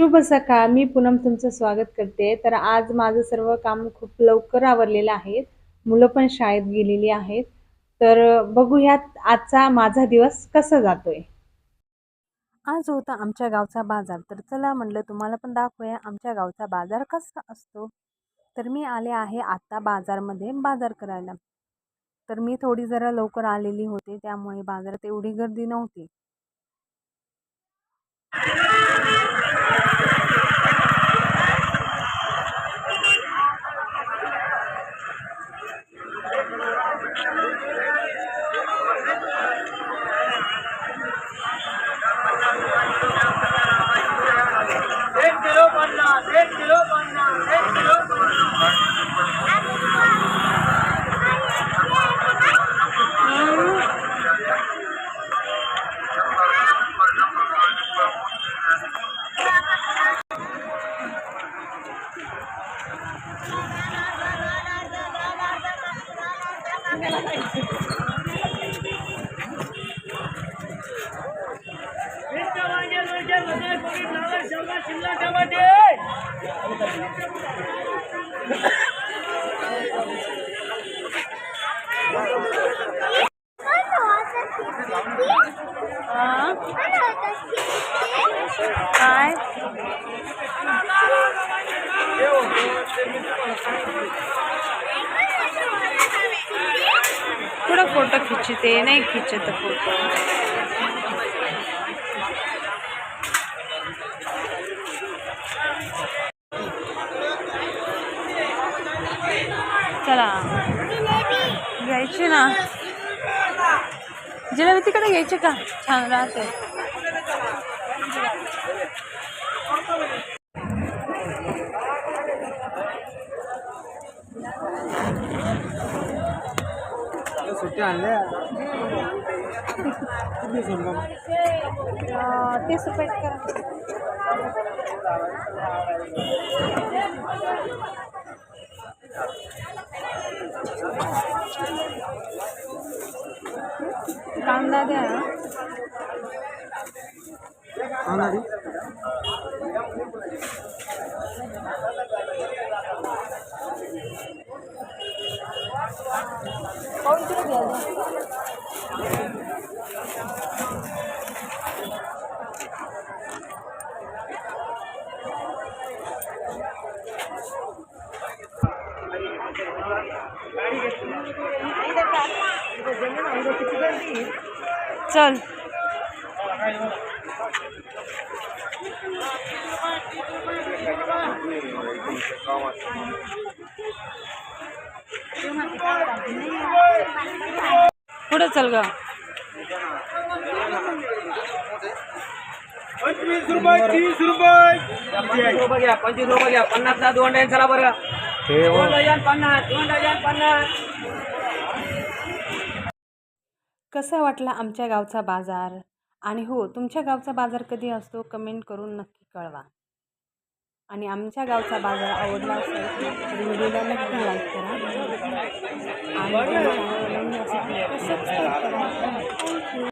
शुभ सकाळ. मी पूनम तुमचं स्वागत करते. तर आज माझं सर्व काम खूप लवकर आवरलेलं आहे. मुलं पण शाळेत गेलेली आहेत. तर बघूयात आजचा माझा दिवस कसा जातोय. आज होता आमच्या गावचा बाजार. तर चला म्हटलं तुम्हाला पण दाखवूया आमच्या गावचा बाजार कसा असतो. तर मी आले आहे आता बाजारमध्ये बाजार करायला. तर मी थोडी जरा लवकर आलेली होते, त्यामुळे बाजारात एवढी गर्दी नव्हती. काय थोड़ा फोटो खींचते नहीं खींचते फोटो. चला घ्यायची ना जिलेबी तिकडे घ्यायची का, छान राहते. ते सुपेट करा. कांदा द्या. चल पुढे चल ग. 25 रुपये 30 रुपये 25 रुपये घ्या 25 रुपये घ्या 50 ला 2 डझन. चला बरं 2 डझन 50 2 डझन 50. कसा वाटला आमच्या गावचा बाजार? आणि हो, तुमच्या गावचा बाजार कधी असतो कमेंट करून नक्की कळवा. आणि आमच्या गावचा बाजार आवडला असेल तर व्हिडिओला नक्की लाईक करा आणि चॅनलला नवीन असेल तर सबस्क्राईब करा.